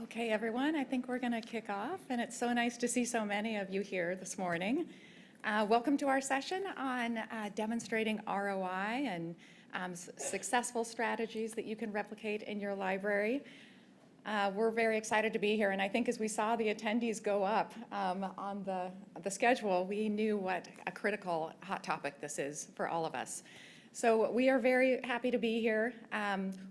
Okay, everyone, I think we're going to kick off, and it's so nice to see so many of you here this morning. Welcome to our session on demonstrating ROI and successful strategies that you can replicate in your library. We're very excited to be here, and I think as we saw the attendees go up on the schedule, we knew what a critical hot topic this is for all of us. So we are very happy to be here.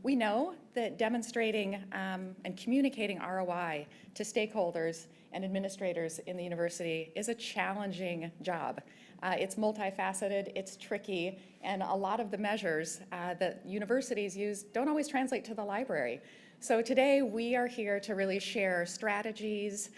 We know that demonstrating and communicating ROI to stakeholders and administrators in the university is a challenging job. It's multifaceted, it's tricky, and a lot of the measures that universities use don't always translate to the library. So today we are here to really share strategies,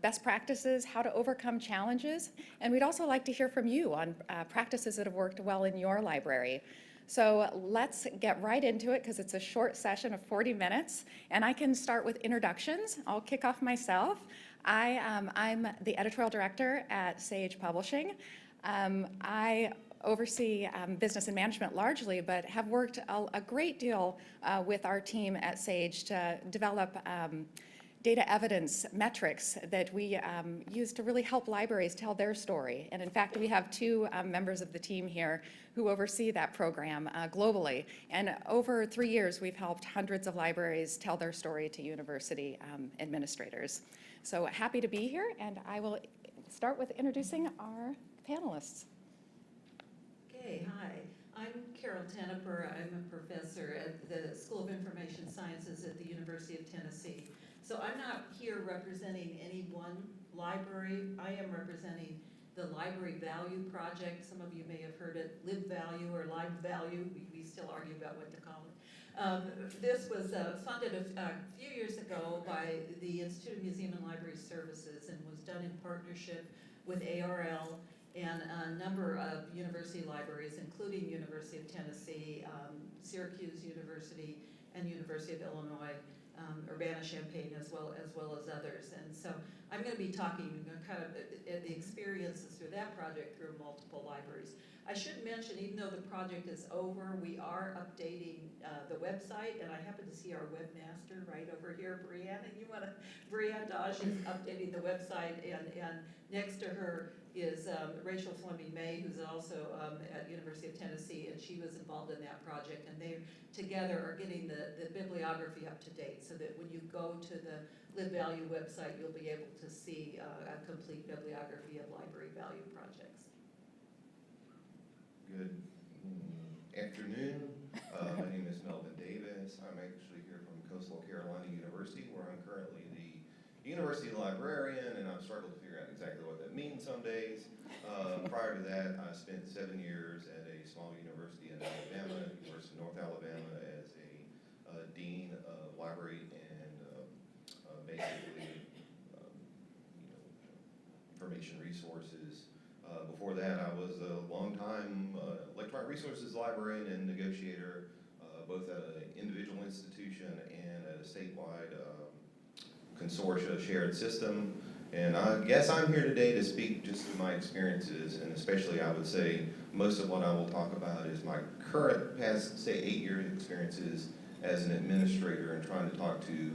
best practices, how to overcome challenges, and we'd also like to hear from you on practices that have worked well in your library. So let's get right into it because it's a short session of 40 minutes, and I can start with introductions. I'll kick off myself. I'm the editorial director at Sage Publishing. I oversee business and management largely, but have worked a great deal with our team at Sage to develop data evidence metrics that we use to really help libraries tell their story. And in fact, we have two members of the team here who oversee that program globally. And over 3 years, we've helped hundreds of libraries tell their story to university administrators. So happy to be here, and I will start with introducing our panelists. Okay, hi. I'm Carol Tanaper. I'm a professor at the School of Information Sciences at the University of Tennessee. So I'm not here representing any one library. I am representing the Library Value Project. Some of you may have heard it, Live Value or Live Value. We still argue about what to call it. This was funded a few years ago by the Institute of Museum and Library Services and was done in partnership with ARL and a number of university libraries, including University of Tennessee, Syracuse University, and University of Illinois, Urbana-Champaign, as well as others. And so I'm going to be talking kind of the experiences through that project through multiple libraries. I should mention, even though the project is over, we are updating the website, and I happen to see our webmaster right over here, Brianne, and Brianne Dodge is updating the website, and next to her is Rachel Fleming May, who's also at University of Tennessee, and she was involved in that project, and they together are getting the bibliography up to date so that when you go to the Live Value website, you'll be able to see a complete bibliography of library value projects. Good afternoon. My name is Melvin Davis. I'm actually here from Coastal Carolina University, where I'm currently the university librarian, and I've struggled to figure out exactly what that means some days. Prior to that, I spent 7 years at a small university in Alabama, University of North Alabama, as a dean of library and basically information resources. Before that, I was a long-time electronic resources librarian and negotiator, both at an individual institution and at a statewide consortia shared system. And I guess I'm here today to speak just to my experiences, and especially I would say most of what I will talk about is my current past, say, 8-year experiences as an administrator and trying to talk to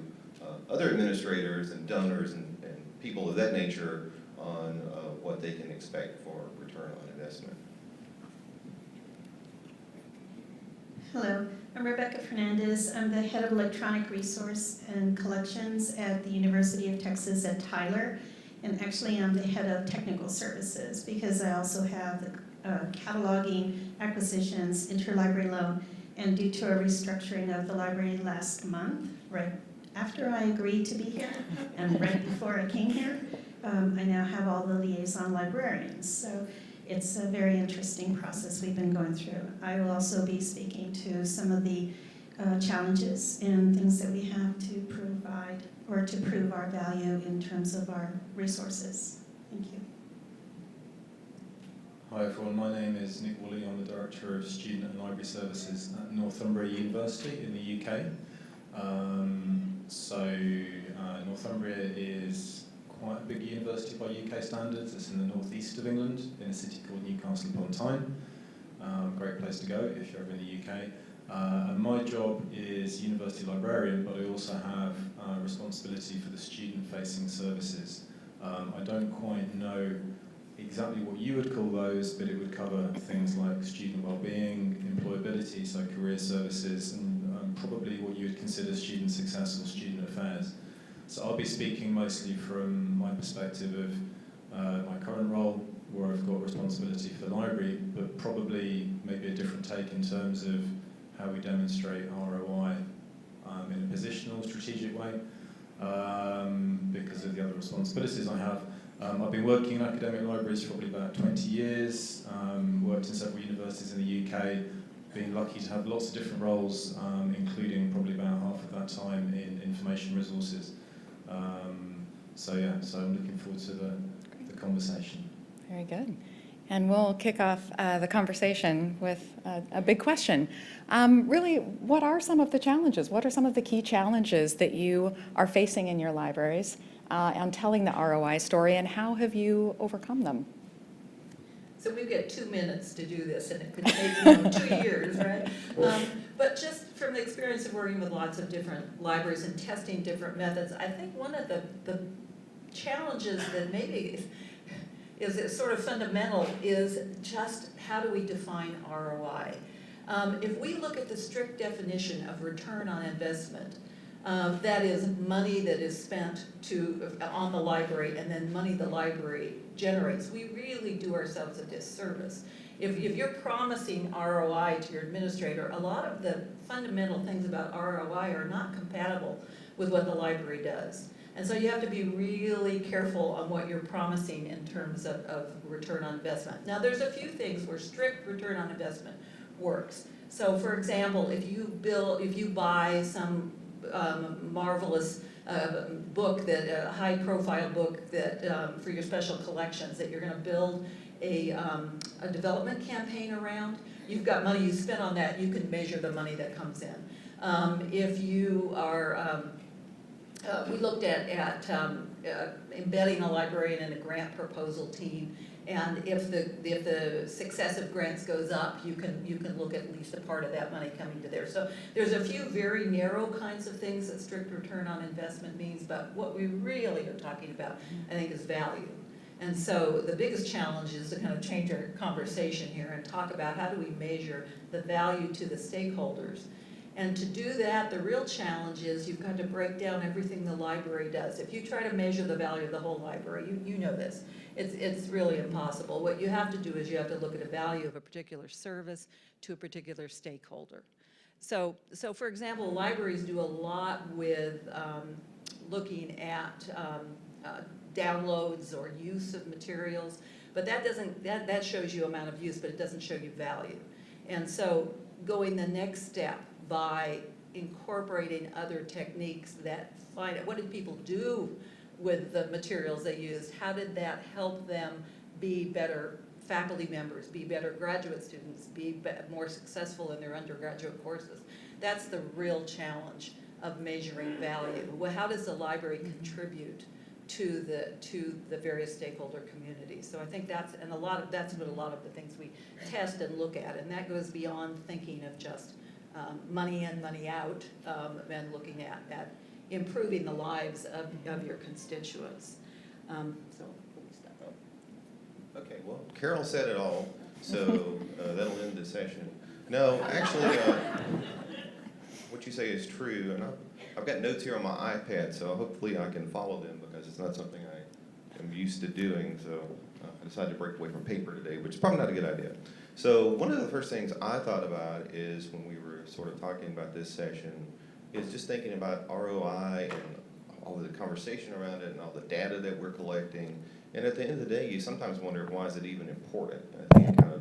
other administrators and donors and people of that nature on what they can expect for return on investment. Hello, I'm Rebecca Fernandez. I'm the head of electronic resource and collections at the University of Texas at Tyler. And actually I'm the head of technical services because I also have the cataloging, acquisitions, interlibrary loan, and due to a restructuring of the library last month, right after I agreed to be here and right before I came here, I now have all the liaison librarians. So it's a very interesting process we've been going through. I will also be speaking to some of the challenges and things that we have to provide or to prove our value in terms of our resources. Thank you. Hi everyone, my name is Nick Woolley. I'm the Director of Student and Library Services at Northumbria University in the UK. Northumbria is quite a big university by UK standards. It's in the northeast of England, in a city called Newcastle upon Tyne. Great place to go if you're ever in the UK. And my job is university librarian, but I also have responsibility for the student-facing services. I don't quite know exactly what you would call those, but it would cover things like student well-being, employability, so career services, and probably what you would consider student success or student affairs. So I'll be speaking mostly from my perspective of my current role, where I've got responsibility for the library, but probably maybe a different take in terms of how we demonstrate ROI in a positional, strategic way, because of the other responsibilities I have. I've been working in academic libraries for probably about 20 years, worked in several universities in the UK, been lucky to have lots of different roles, including probably about half of that time in information resources. So I'm looking forward to the conversation. Very good. And we'll kick off the conversation with a big question. Really, what are some of the challenges? What are some of the key challenges that you are facing in your libraries on telling the ROI story, and how have you overcome them? So we've got 2 minutes to do this, and it could take 2 years, right? But just from the experience of working with lots of different libraries and testing different methods, I think one of the challenges that maybe is sort of fundamental is just how do we define ROI? If we look at the strict definition of return on investment, that is money that is spent on the library and then money the library generates, we really do ourselves a disservice. If you're promising ROI to your administrator, a lot of the fundamental things about ROI are not compatible with what the library does. And so you have to be really careful on what you're promising in terms of return on investment. Now, there's a few things where strict return on investment works. So, for example, if you buy some marvelous book, a high-profile book that for your special collections that you're going to build a development campaign around, you've got money you spent on that. You can measure the money that comes in. If you are we looked at embedding a librarian in a grant proposal team, and if the success of grants goes up, you can look at least a part of that money coming to there. So there's a few very narrow kinds of things that strict return on investment means, but what we really are talking about, I think, is value. And so the biggest challenge is to kind of change our conversation here and talk about how do we measure the value to the stakeholders. And to do that, the real challenge is you've got to break down everything the library does. If you try to measure the value of the whole library, you know this, it's really impossible. What you have to do is you have to look at the value of a particular service to a particular stakeholder. So for example, libraries do a lot with looking at downloads or use of materials, but that shows you amount of use, but it doesn't show you value. And so going the next step by incorporating other techniques that find out what did people do with the materials they used, how did that help them be better faculty members, be better graduate students, be more successful in their undergraduate courses. That's the real challenge of measuring value. Well, how does the library contribute to the various stakeholder communities? So I think that's what a lot of the things we test and look at, and that goes beyond thinking of just money in, money out, and looking at improving the lives of your constituents. So we'll stop there. Okay, well, Carol said it all, so that'll end the session. No, actually, what you say is true, and I've got notes here on my iPad, so hopefully I can follow them because it's not something I am used to doing, so I decided to break away from paper today, which is probably not a good idea. So one of the first things I thought about is when we were sort of talking about this session is just thinking about ROI and all of the conversation around it and all the data that we're collecting. And at the end of the day, you sometimes wonder, why is it even important? I think it kind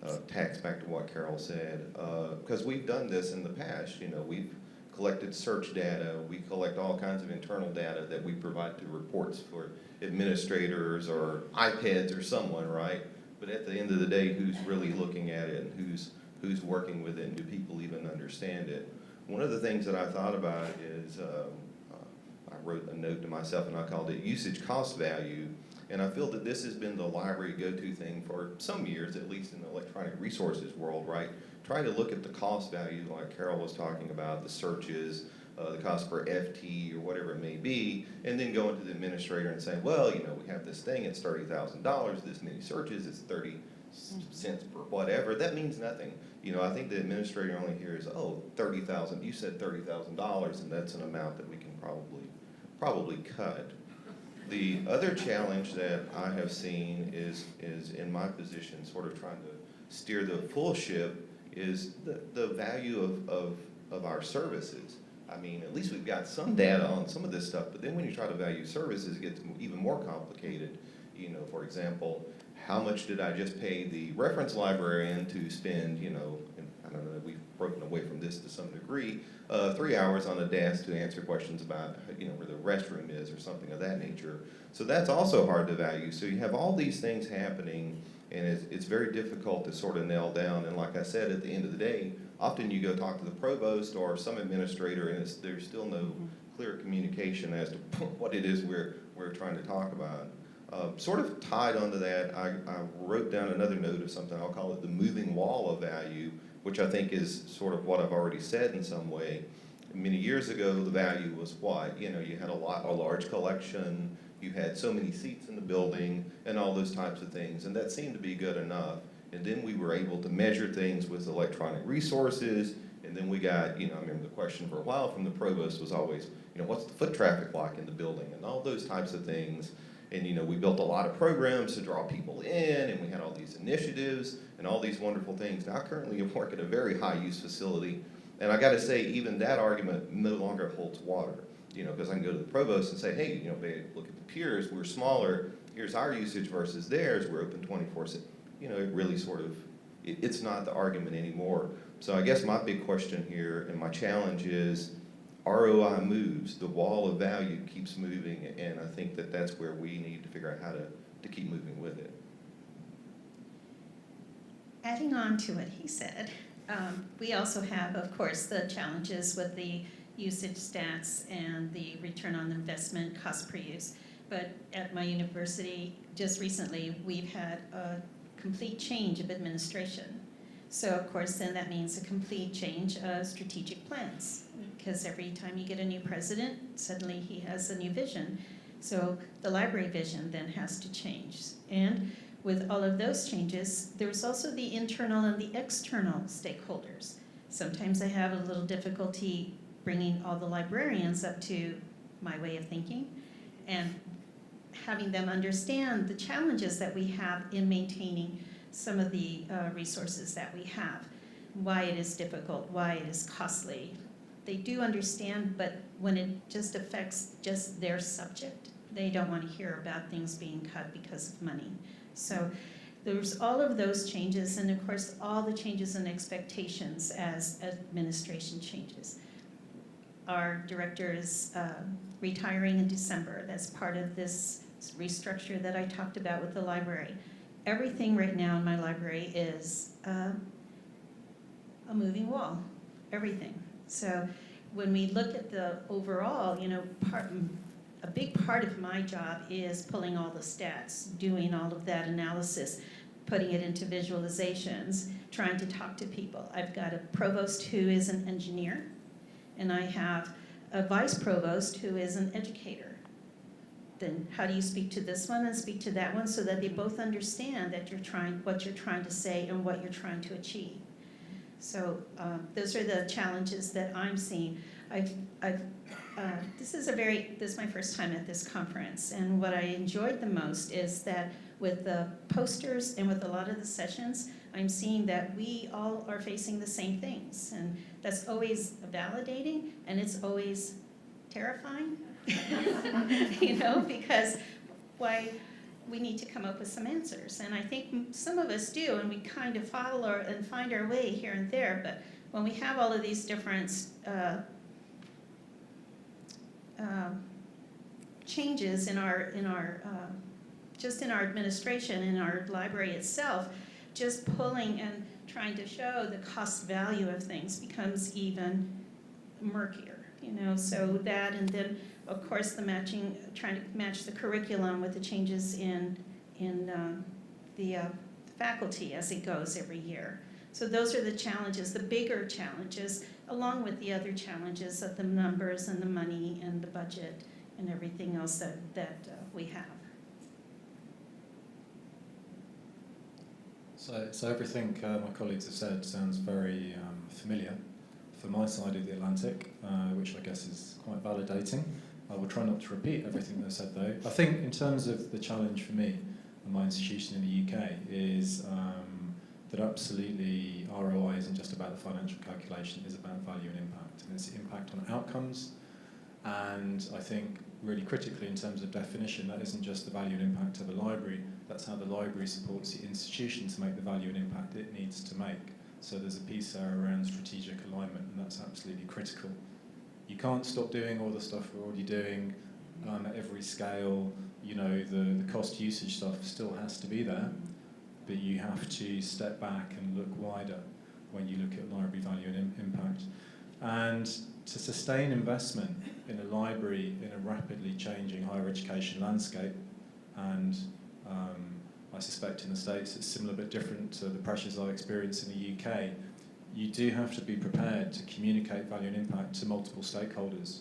of tacks back to what Carol said, because we've done this in the past. You know, we've collected search data, we collect all kinds of internal data that we provide to reports for administrators or iPads or someone, right? But at the end of the day, who's really looking at it and who's working with it, and do people even understand it? One of the things that I thought about is I wrote a note to myself and I called it usage cost value. And I feel that this has been the library go-to thing for some years, at least in the electronic resources world, right? Trying to look at the cost value, like Carol was talking about, the searches, the cost per FT or whatever it may be, and then going to the administrator and saying, well, you know, we have this thing, it's $30,000, this many searches, it's 30 cents per whatever. That means nothing. You know, I think the administrator only hears, oh, 30,000, you said $30,000, and that's an amount that we can probably cut. The other challenge that I have seen is in my position, sort of trying to steer the full ship, is the value of our services. I mean, at least we've got some data on some of this stuff, but then when you try to value services, it gets even more complicated. You know, for example, how much did I just pay the reference librarian to spend, you know, and I don't know, we've broken away from this to some degree, 3 hours on a desk to answer questions about, you know, where the restroom is or something of that nature. So that's also hard to value. So you have all these things happening, and it's very difficult to sort of nail down. And like I said, at the end of the day, often you go talk to the provost or some administrator, and there's still no clear communication as to what it is we're trying to talk about. Sort of tied onto that, I wrote down another note of something, I'll call it the moving wall of value, which I think is sort of what I've already said in some way. Many years ago, the value was what? You know, you had a large collection, you had so many seats in the building, and all those types of things, and that seemed to be good enough. And then we were able to measure things with electronic resources, and then we got, you know, I remember the question for a while from the provost was always, you know, what's the foot traffic like in the building, and all those types of things. And, you know, we built a lot of programs to draw people in, and we had all these initiatives and all these wonderful things. Now, I currently work at a very high-use facility, and I got to say, even that argument no longer holds water. You know, because I can go to the provost and say, hey, you know, babe, look at the peers, we're smaller, here's our usage versus theirs, we're open 24/7. You know, it really sort of, it's not the argument anymore. So I guess my big question here and my challenge is, ROI moves, the wall of value keeps moving, and I think that that's where we need to figure out how to keep moving with it. Adding on to what he said, we also have, of course, the challenges with the usage stats and the return on investment, cost per use. But at my university, just recently, we've had a complete change of administration. So of course, then that means a complete change of strategic plans, because every time you get a new president, suddenly he has a new vision. So the library vision then has to change. And with all of those changes, there's also the internal and the external stakeholders. Sometimes I have a little difficulty bringing all the librarians up to my way of thinking and having them understand the challenges that we have in maintaining some of the resources that we have, why it is difficult, why it is costly. They do understand, but when it just affects just their subject, they don't want to hear about things being cut because of money. So there's all of those changes, and of course all the changes in expectations as administration changes. Our director is retiring in December. That's part of this restructure that I talked about with the library. Everything right now in my library is a moving wall, everything. So when we look at the overall, you know, a big part of my job is pulling all the stats, doing all of that analysis, putting it into visualizations, trying to talk to people. I've got a provost who is an engineer, and I have a vice provost who is an educator. Then how do you speak to this one and speak to that one so that they both understand that what you're trying to say and what you're trying to achieve? So those are the challenges that I'm seeing. This is my first time at this conference, and what I enjoyed the most is that with the posters and with a lot of the sessions, I'm seeing that we all are facing the same things, and that's always validating, and it's always terrifying, you know, because we need to come up with some answers, and I think some of us do, and we kind of follow and find our way here and there, but when we have all of these different changes in our just in our administration, in our library itself, just pulling and trying to show the cost value of things becomes even murkier. you know, so that, and then, of course, the matching, trying to match the curriculum with the changes in the faculty as it goes every year. So those are the challenges, the bigger challenges, along with the other challenges of the numbers and the money and the budget and everything else that we have. So everything my colleagues have said sounds very familiar for my side of the Atlantic, which I guess is quite validating. I will try not to repeat everything they've said though. I think in terms of the challenge for me and my institution in the UK is that absolutely ROI isn't just about the financial calculation, it's about value and impact. And it's impact on outcomes, and I think really critically in terms of definition, that isn't just the value and impact of a library, that's how the library supports the institution to make the value and impact it needs to make. So there's a piece there around strategic alignment, and that's absolutely critical. You can't stop doing all the stuff we're already doing at every scale. You know, the cost usage stuff still has to be there, but you have to step back and look wider when you look at library value and impact. And to sustain investment in a library in a rapidly changing higher education landscape, and I suspect in the States it's similar but different to the pressures I experience in the UK, you do have to be prepared to communicate value and impact to multiple stakeholders.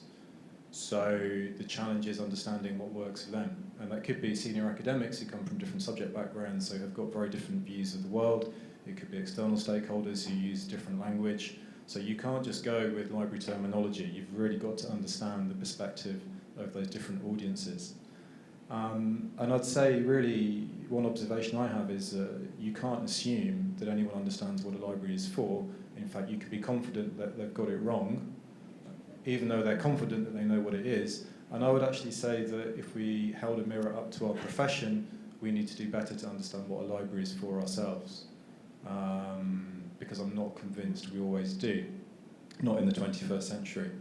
So the challenge is understanding what works for them. And that could be senior academics who come from different subject backgrounds, so have got very different views of the world. It could be external stakeholders who use different language. So you can't just go with library terminology. You've really got to understand the perspective of those different audiences. And I'd say really one observation I have is you can't assume that anyone understands what a library is for. In fact, you could be confident that they've got it wrong, even though they're confident that they know what it is. And I would actually say that if we held a mirror up to our profession, we need to do better to understand what a library is for ourselves. Because I'm not convinced we always do, not in the 21st century.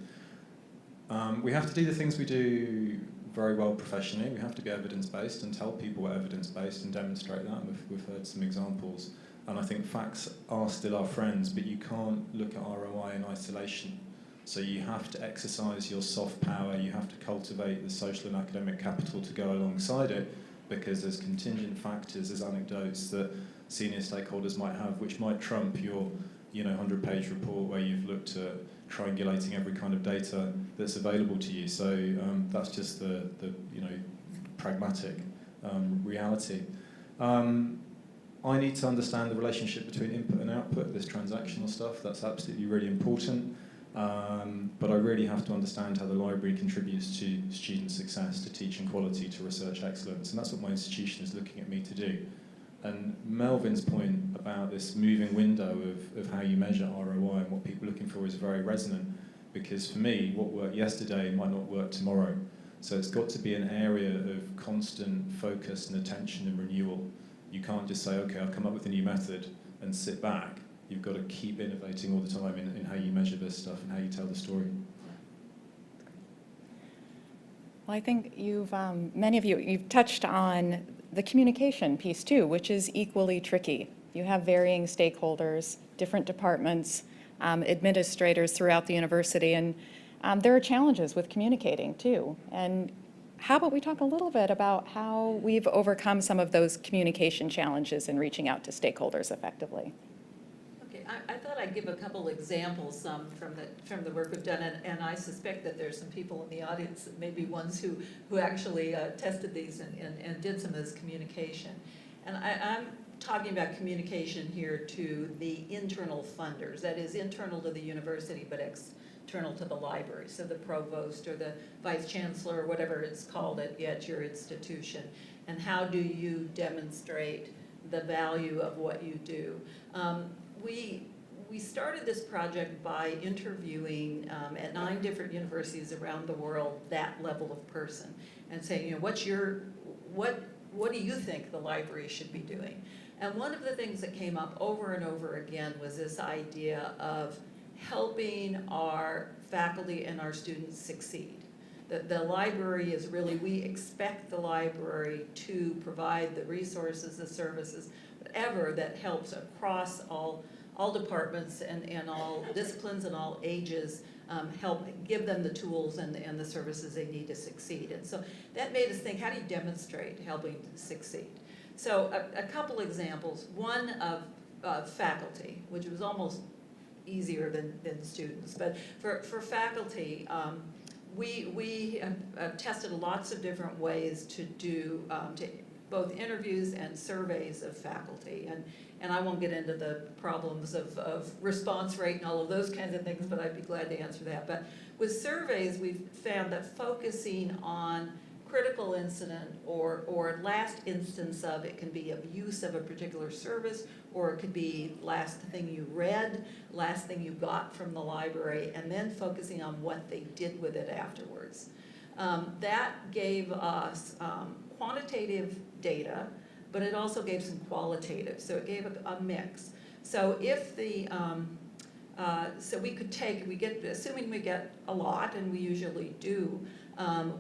We have to do the things we do very well professionally. We have to be evidence-based and tell people we're evidence-based and demonstrate that. We've heard some examples. And I think facts are still our friends, but you can't look at ROI in isolation. So you have to exercise your soft power, you have to cultivate the social and academic capital to go alongside it, because there's contingent factors, there's anecdotes that senior stakeholders might have, which might trump your 100-page report where you've looked at triangulating every kind of data that's available to you. So that's just the pragmatic reality. I need to understand the relationship between input and output, this transactional stuff. That's absolutely really important. But I really have to understand how the library contributes to student success, to teaching quality, to research excellence, and that's what my institution is looking at me to do. And Melvin's point about this moving window of how you measure ROI and what people are looking for is very resonant, because for me, what worked yesterday might not work tomorrow. So it's got to be an area of constant focus and attention and renewal. You can't just say, okay, I've come up with a new method and sit back. You've got to keep innovating all the time in how you measure this stuff and how you tell the story. Well, I think many of you've touched on the communication piece too, which is equally tricky. You have varying stakeholders, different departments, administrators throughout the university, and there are challenges with communicating too. And how about we talk a little bit about how we've overcome some of those communication challenges in reaching out to stakeholders effectively? Okay, I thought I'd give a couple examples from the work we've done, and I suspect that there's some people in the audience that may be ones who actually tested these and did some of this communication. And I'm talking about communication here to the internal funders, that is internal to the university but external to the library, so the provost or the vice chancellor or whatever it's called at your institution. And how do you demonstrate the value of what you do? We started this project by interviewing at 9 different universities around the world that level of person and saying, what do you think the library should be doing? And one of the things that came up over and over again was this idea of helping our faculty and our students succeed. The library is really, we expect the library to provide the resources, the services, whatever that helps across all all departments and all disciplines and all ages, help give them the tools and the services they need to succeed. And so that made us think, how do you demonstrate helping succeed? So a couple examples, one of faculty, which was almost easier than students, but for faculty, we tested lots of different ways to do both interviews and surveys of faculty, and I won't get into the problems of response rate and all of those kinds of things, but I'd be glad to answer that. But with surveys, we've found that focusing on critical incident or last instance of, it can be abuse of a particular service, or it could be last thing you read, last thing you got from the library, and then focusing on what they did with it afterwards. That gave us quantitative data, but it also gave some qualitative, so it gave a mix. So if the, so we could take, assuming we get a lot, and we usually do,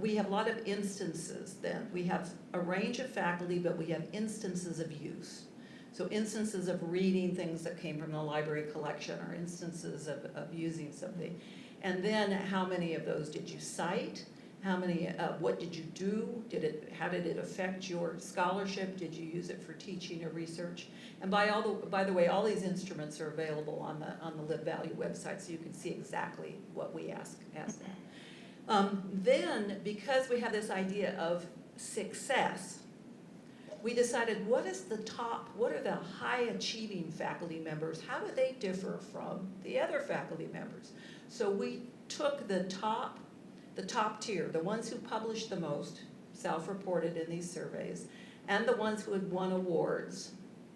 we have a lot of instances then. We have a range of faculty, but we have instances of use. So instances of reading things that came from the library collection, or instances of using something. And then how many of those did you cite? How many, what did you do? How did it affect your scholarship? Did you use it for teaching or research? And by the way, all these instruments are available on the LibValue website, so you can see exactly what we ask them. Then, because we have this idea of success, we decided what are the high achieving faculty members? How do they differ from the other faculty members? So we took the top tier, the ones who published the most, self-reported in these surveys, and the ones who had won awards,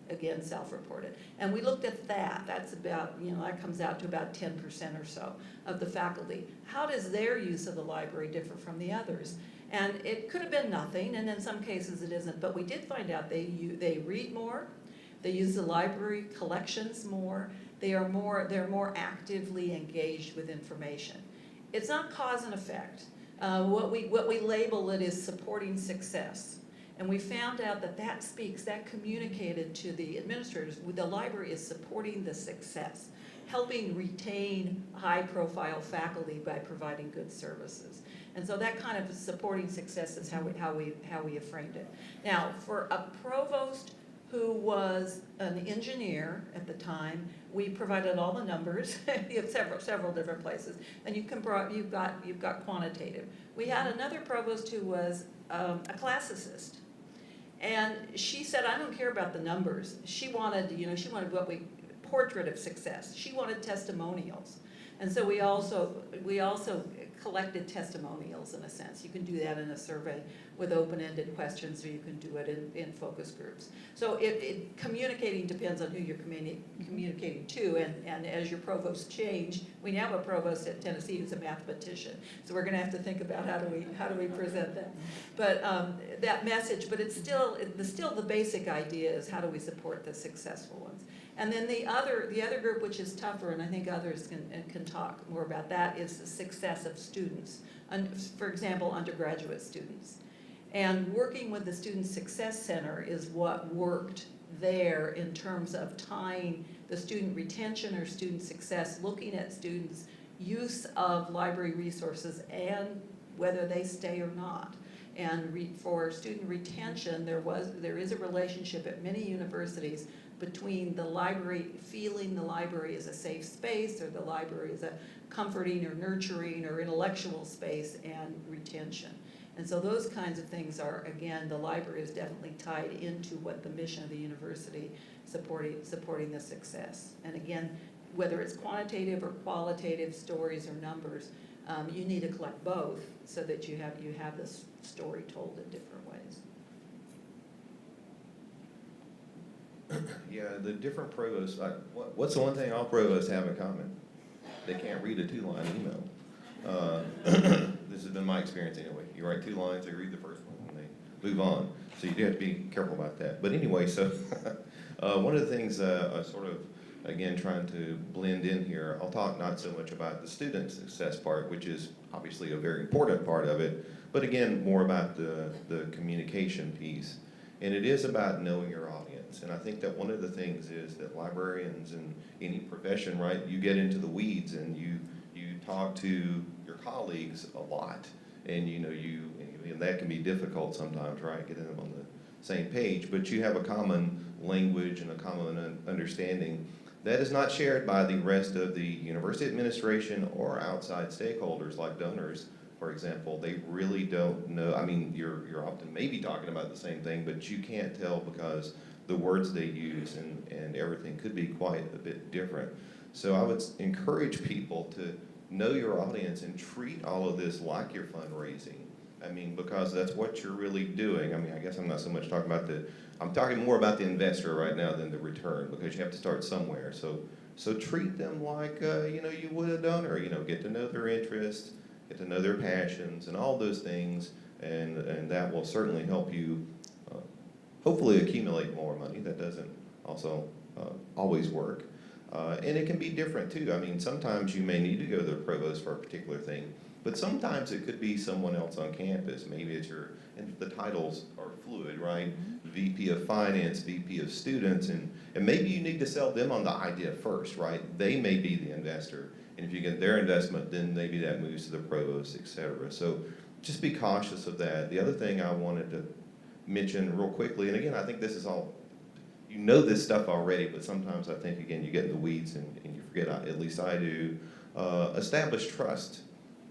again, self-reported. And we looked at that. That's about, that comes out to about 10% or so of the faculty. How does their use of the library differ from the others? And it could have been nothing, and in some cases it isn't, but we did find out they read more, they use the library collections more, they're more actively engaged with information. It's not cause and effect. What we label it is supporting success. And we found out that communicated to the administrators, the library is supporting the success, helping retain high-profile faculty by providing good services. And so that kind of supporting success is how we have framed it. Now, for a provost who was an engineer at the time, we provided all the numbers. You have several different places, and you've got quantitative. We had another provost who was a classicist, and she said, "I don't care about the numbers." She wanted, portrait of success. She wanted testimonials, and so we also collected testimonials in a sense. You can do that in a survey with open-ended questions, or you can do it in focus groups. So communicating depends on who you're communicating to, and as your provosts change, we now have a provost at Tennessee who's a mathematician, so we're going to have to think about how do we present that. But that message, but it's still the basic idea is how do we support the successful ones. And then the other group, which is tougher, and I think others can talk more about that, is the success of students. For example, undergraduate students. And working with the Student Success Center is what worked there in terms of tying the student retention or student success, looking at students' use of library resources and whether they stay or not. And for student retention, there is a relationship at many universities between the library, feeling the library as a safe space, or the library as a comforting or nurturing or intellectual space, and retention. And so those kinds of things are, again, the library is definitely tied into what the mission of the university, supporting the success. And again, whether it's quantitative or qualitative stories or numbers, you need to collect both so that you have this story told in different ways. Yeah, the different provosts, what's the one thing all provosts have in common? They can't read a 2-line email. This has been my experience anyway. You write 2 lines, they read the first one, and they move on. So you do have to be careful about that. But anyway, so one of the things I sort of, again, trying to blend in here, I'll talk not so much about the student success part, which is obviously a very important part of it, but again, more about the communication piece. And it is about knowing your audience. audience. And I think that one of the things is that librarians in any profession, right, you get into the weeds and you talk to your colleagues a lot. And and that can be difficult sometimes, right, getting them on the same page. But you have a common language and a common understanding that is not shared by the rest of the university administration or outside stakeholders like donors, for example. They really don't know. I mean, you're often maybe talking about the same thing, but you can't tell because the words they use and everything could be quite a bit different. So I would encourage people to know your audience and treat all of this like you're fundraising. I mean, because that's what you're really doing. I mean, I guess I'm not so much talking about I'm talking more about the investor right now than the return, because you have to start somewhere. So treat them like, you would a donor. Get to know their interests, get to know their passions, and all those things, and that will certainly help you hopefully accumulate more money. That doesn't also always work. And it can be different too. I mean, sometimes you may need to go to the provost for a particular thing, but sometimes it could be someone else on campus. Maybe it's and the titles are fluid, right? VP of Finance, VP of Students, and maybe you need to sell them on the idea first, right? They may be the investor, and if you get their investment, then maybe that moves to the provost, et cetera. So just be cautious of that. The other thing I wanted to mention real quickly, and again, I think this is all, you know this stuff already, but sometimes I think, again, you get in the weeds and you forget, at least I do, establish trust.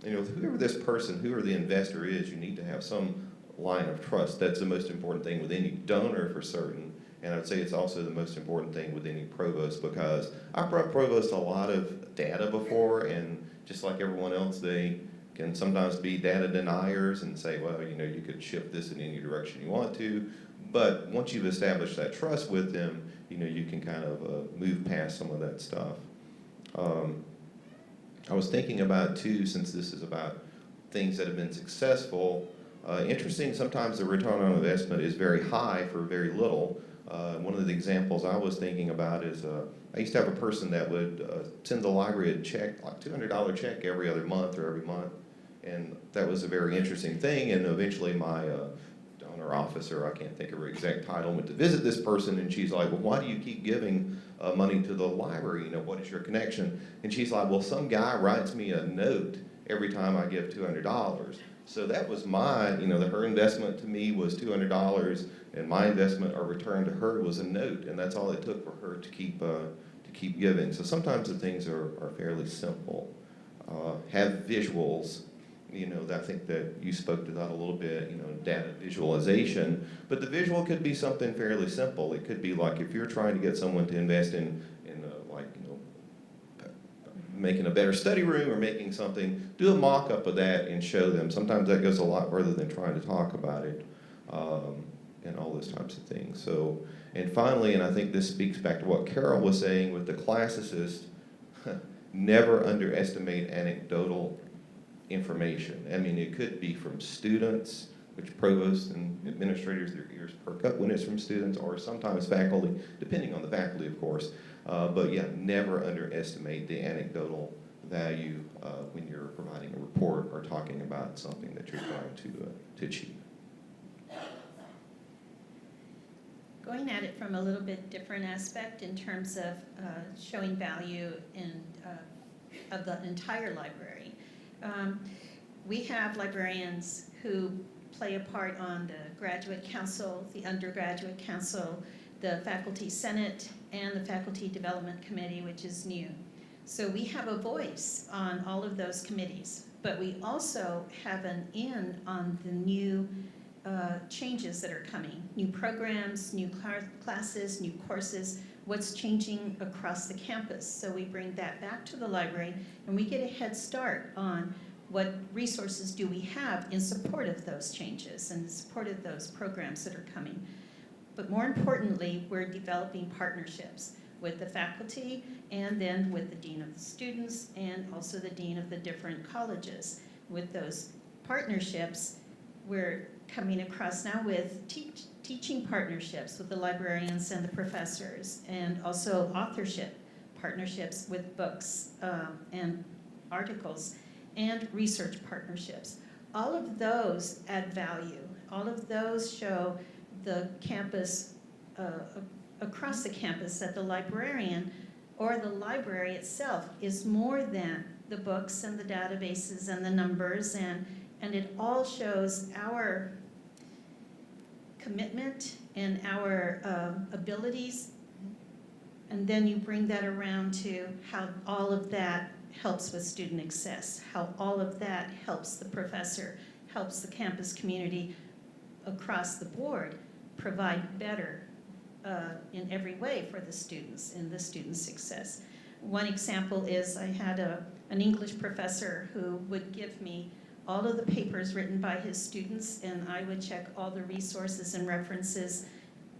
Whoever this person, whoever the investor is, you need to have some line of trust. That's the most important thing with any donor for certain. And I would say it's also the most important thing with any provost, because I brought provost a lot of data before, and just like everyone else, they can sometimes be data deniers and say, well, you could shift this in any direction you want to. But once you've established that trust with them, you can kind of move past some of that stuff. I was thinking about too, since this is about things that have been successful, interesting, sometimes the return on investment is very high for very little. One of the examples I was thinking about is I used to have a person that would send the library a check, like $200 check every other month or every month. And that was a very interesting thing. And eventually my donor officer, I can't think of her exact title, went to visit this person, and she's like, well, why do you keep giving money to the library? What is your connection? And she's like, well, some guy writes me a note every time I give $200. So that was her investment to me was $200, and my investment or return to her was a note, and that's all it took for her to keep giving. So sometimes the things are fairly simple. Have visuals. I think that you spoke to that a little bit, data visualization. But the visual could be something fairly simple. It could be like if you're trying to get someone to invest in making a better study room or making something, do a mock-up of that and show them. Sometimes that goes a lot further than trying to talk about it, and all those types of things. So, and finally, and I think this speaks back to what Carol was saying with the classicist, never underestimate anecdotal information. I mean, it could be from students, which provosts and administrators, their ears perk up when it's from students, or sometimes faculty, depending on the faculty, of course. But yeah, never underestimate the anecdotal value when you're providing a report or talking about something that you're trying to achieve. Going at it from a little bit different aspect in terms of showing value of the entire library. We have librarians who play a part on the graduate council, the undergraduate council, the faculty senate, and the faculty development committee, which is new. So we have a voice on all of those committees, but we also have an in on the new changes that are coming, new programs, new classes, new courses, what's changing across the campus. So we bring that back to the library, and we get a head start on what resources do we have in support of those changes and in support of those programs that are coming. But more importantly, we're developing partnerships with the faculty and then with the dean of the students and also the dean of the different colleges. With those partnerships, we're coming across now with teaching partnerships with the librarians and the professors, and also authorship partnerships with books and articles, and research partnerships. All of those add value. All of those show the campus across the campus, that the librarian or the library itself is more than the books and the databases and the numbers, and it all shows our commitment and our abilities. And then you bring that around to how all of that helps with student access, how all of that helps the professor, helps the campus community across the board provide better in every way for the students and the student success. One example is I had an English professor who would give me all of the papers written by his students, and I would check all the resources and references,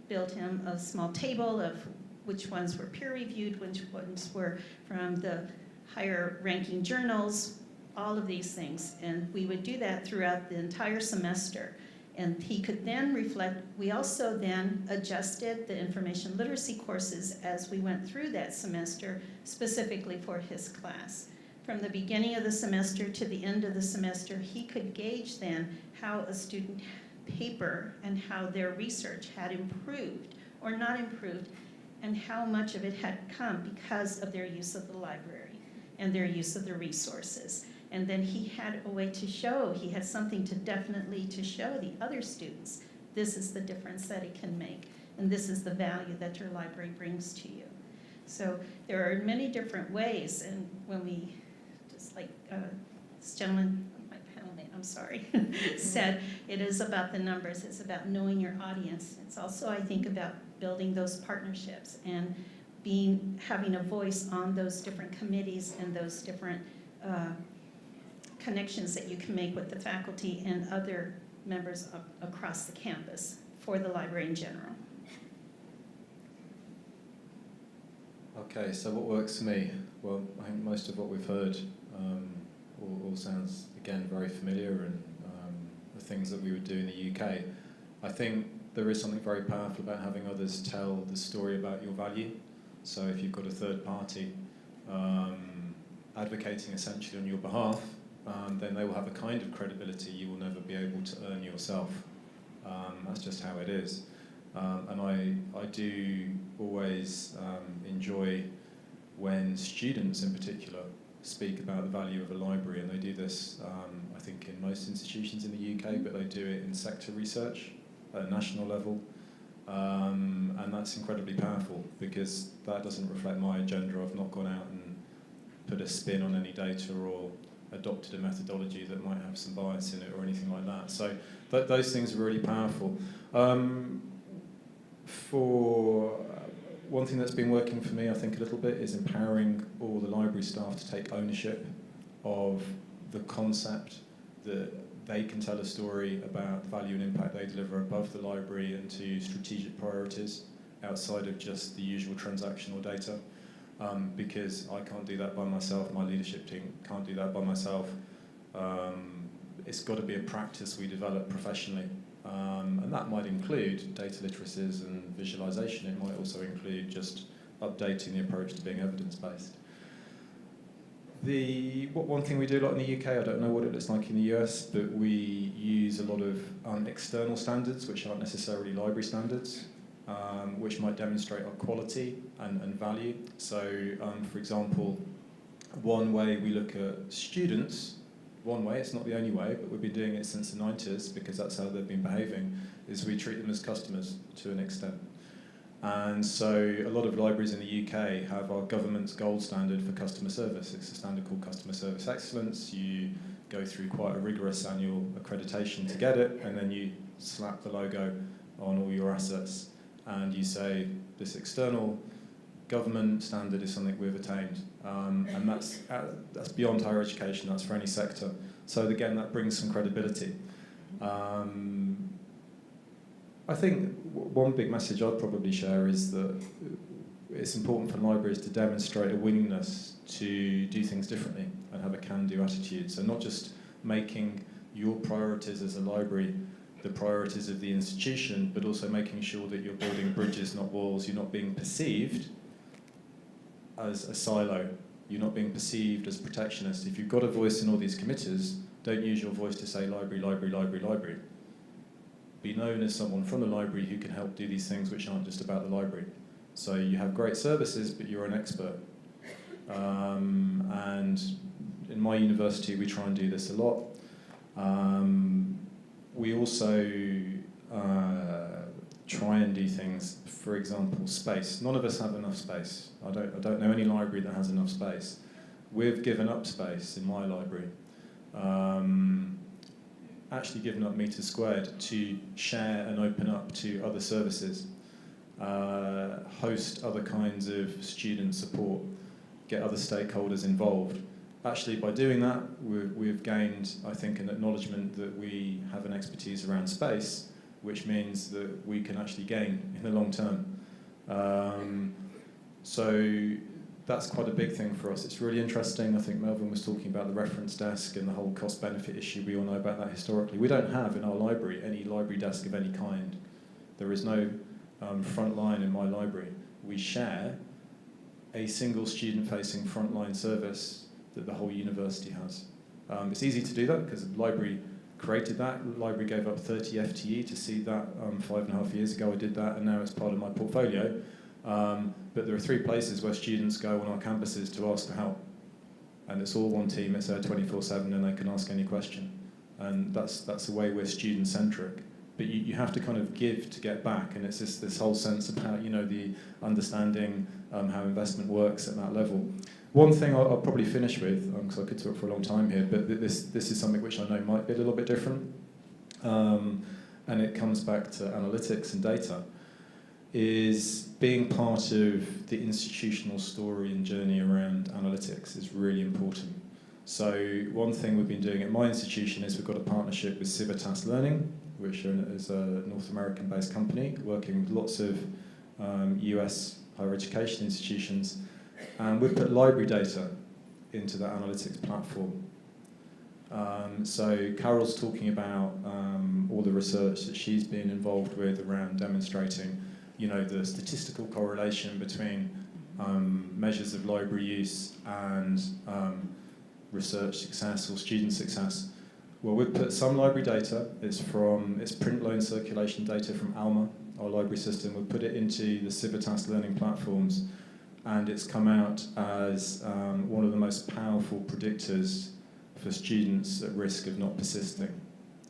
build him a small table of which ones were peer-reviewed, which ones were from the higher ranking journals, all of these things. And we would do that throughout the entire semester. And he could then reflect. We also then adjusted the information literacy courses as we went through that semester, specifically for his class. From the beginning of the semester to the end of the semester, he could gauge then how a student paper and how their research had improved or not improved, and how much of it had come because of their use of the library and their use of the resources. And then he had a way to show, he had something to definitely to show the other students, this is the difference that it can make, and this is the value that your library brings to you. So there are many different ways, and when we, just like this gentleman, my panel mate, I'm sorry, said, it is about the numbers, it's about knowing your audience. It's also, I think, about building those partnerships and having a voice on those different committees and those different connections that you can make with the faculty and other members across the campus for the library in general. Okay, so what works for me? Well, I think most of what we've heard all sounds, again, very familiar, and the things that we would do in the UK. I think there is something very powerful about having others tell the story about your value. So if you've got a third party advocating essentially on your behalf, then they will have a kind of credibility you will never be able to earn yourself. That's just how it is. And I do always enjoy when students in particular speak about the value of a library, and they do this, I think, in most institutions in the UK, but they do it in sector research at a national level. And that's incredibly powerful, because that doesn't reflect my agenda. I've not gone out and put a spin on any data or adopted a methodology that might have some bias in it or anything like that. So those things are really powerful. For one thing that's been working for me, I think, a little bit, is empowering all the library staff to take ownership of the concept that they can tell a story about the value and impact they deliver above the library and to strategic priorities outside of just the usual transactional data. Because I can't do that by myself, my leadership team can't do that by myself. It's got to be a practice we develop professionally. And that might include data literacies and visualization. It might also include just updating the approach to being evidence-based. One thing we do a lot in the UK, I don't know what it looks like in the US, but we use a lot of external standards, which aren't necessarily library standards, which might demonstrate our quality and value. So, for example, one way we look at students, one way, it's not the only way, but we've been doing it since the 90s because that's how they've been behaving, is we treat them as customers to an extent. And so a lot of libraries in the UK have our government's gold standard for customer service. It's a standard called Customer Service Excellence. You go through quite a rigorous annual accreditation to get it, and then you slap the logo on all your assets, and you say, this external government standard is something we've attained. And that's beyond higher education, that's for any sector. So again, that brings some credibility. I think one big message I'd probably share is that it's important for libraries to demonstrate a willingness to do things differently and have a can-do attitude. So not just making your priorities as a library the priorities of the institution, but also making sure that you're building bridges, not walls. You're not being perceived as a silo. You're not being perceived as protectionist. If you've got a voice in all these committees, don't use your voice to say library, library, library, library. Be known as someone from the library who can help do these things which aren't just about the library. So you have great services, but you're an expert. And in my university, we try and do this a lot. We also try and do things, for example, space. None of us have enough space. I don't know any library that has enough space. We've given up space in my library, actually given up meters squared to share and open up to other services, host other kinds of student support, get other stakeholders involved. Actually, by doing that, we've gained, I think, an acknowledgement that we have an expertise around space, which means that we can actually gain in the long term. So that's quite a big thing for us. It's really interesting. I think Melvin was talking about the reference desk and the whole cost-benefit issue. We all know about that historically. We don't have in our library any library desk of any kind. There is no front line in my library. We share a single student-facing frontline service that the whole university has. It's easy to do that because the library created that. The library gave up 30 FTE to see that 5.5 years ago. I did that, and now it's part of my portfolio. But there are 3 places where students go on our campuses to ask for help. And it's all one team, it's there 24/7, and they can ask any question. And that's the way we're student-centric. But you have to kind of give to get back, and it's this whole sense of how, the understanding how investment works at that level. One thing I'll probably finish with, because I could talk for a long time here, but this is something which I know might be a little bit different, and it comes back to analytics and data, is being part of the institutional story and journey around analytics is really important. So one thing we've been doing at my institution is we've got a partnership with Civitas Learning, which is a North American-based company working with lots of US higher education institutions, and we've put library data into that analytics platform. So Carol's talking about all the research that she's been involved with around demonstrating, the statistical correlation between measures of library use and research success or student success. Well, we've put some library data, it's print loan circulation data from ALMA, our library system. We've put it into the Civitas learning platforms, and it's come out as one of the most powerful predictors for students at risk of not persisting,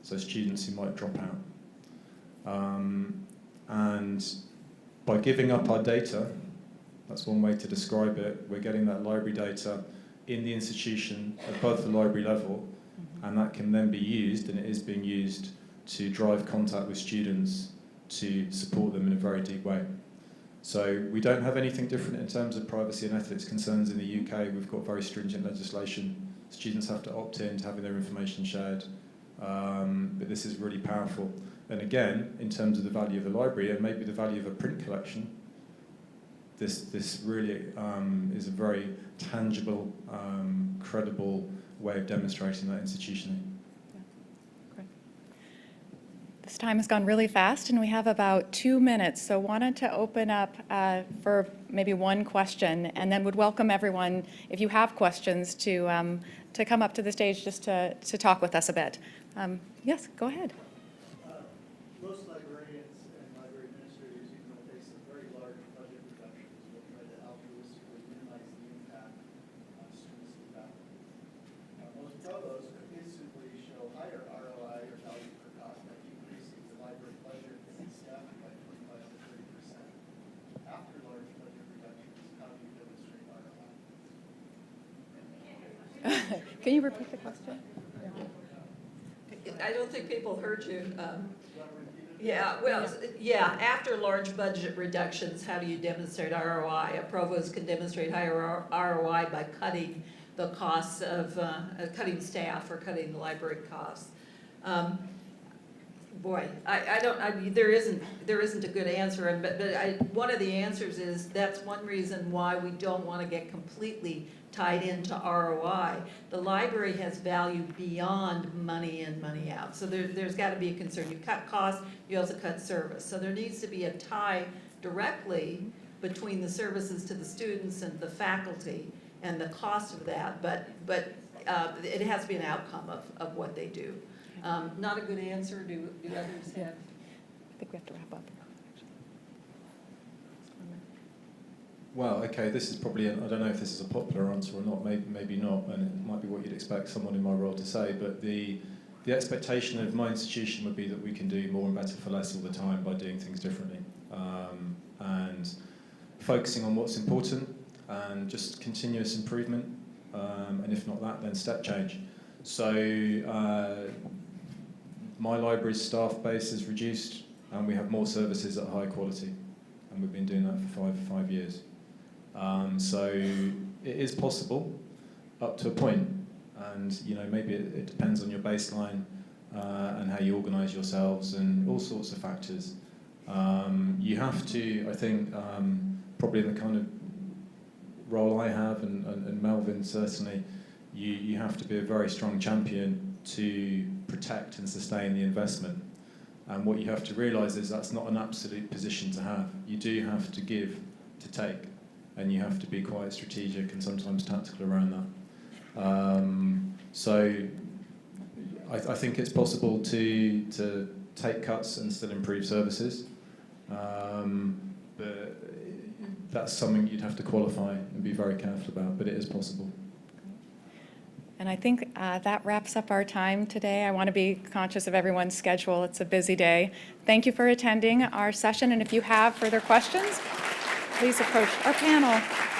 so students who might drop out. And by giving up our data, that's one way to describe it, we're getting that library data in the institution above the library level, and that can then be used, and it is being used, to drive contact with students to support them in a very deep way. So we don't have anything different in terms of privacy and ethics concerns in the UK. We've got very stringent legislation. Students have to opt in to having their information shared, but this is really powerful. And again, in terms of the value of the library and maybe the value of a print collection, this really is a very tangible, credible way of demonstrating that institutionally. Great. This time has gone really fast, and we have about 2 minutes, so wanted to open up for maybe one question, and then would welcome everyone, if you have questions, to come up to the stage just to talk with us a bit. Yes, go ahead. Most librarians and library administrators, even though they face some very large budget reductions, will try to altruistically minimize the impact on students and faculty. Most provosts could instantly show higher ROI or value per cost by increasing the library budget and staffing by 25 to 30%. After large budget reductions, how do you demonstrate ROI? Can you repeat the question? I don't think people heard you. Yeah, well, yeah, after large budget reductions, how do you demonstrate ROI? A provost can demonstrate higher ROI by cutting the costs of, cutting staff or cutting the library costs. Boy, there isn't a good answer, but one of the answers is that's one reason why we don't want to get completely tied into ROI. The library has value beyond money in, money out. So there's got to be a concern. You cut costs, you also cut service. So there needs to be a tie directly between the services to the students and the faculty and the cost of that, but it has to be an outcome of what they do. Not a good answer. Do others have? I think we have to wrap up. Well, okay, this is probably, I don't know if this is a popular answer or not, maybe not, and it might be what you'd expect someone in my role to say, but the expectation of my institution would be that we can do more and better for less all the time by doing things differently. And focusing on what's important and just continuous improvement, and if not that, then step change. So my library's staff base is reduced and we have more services at high quality, and we've been doing that for five years. So it is possible up to a point, and maybe it depends on your baseline and how you organise yourselves and all sorts of factors. You have to, I think, probably in the kind of role I have, and Melvin certainly, you have to be a very strong champion to protect and sustain the investment. And what you have to realise is that's not an absolute position to have. You do have to give to take, and you have to be quite strategic and sometimes tactical around that. So I think it's possible to take cuts and still improve services, but that's something you'd have to qualify and be very careful about, but it is possible. And I think that wraps up our time today. I want to be conscious of everyone's schedule. It's a busy day. Thank you for attending our session, and if you have further questions, please approach our panel.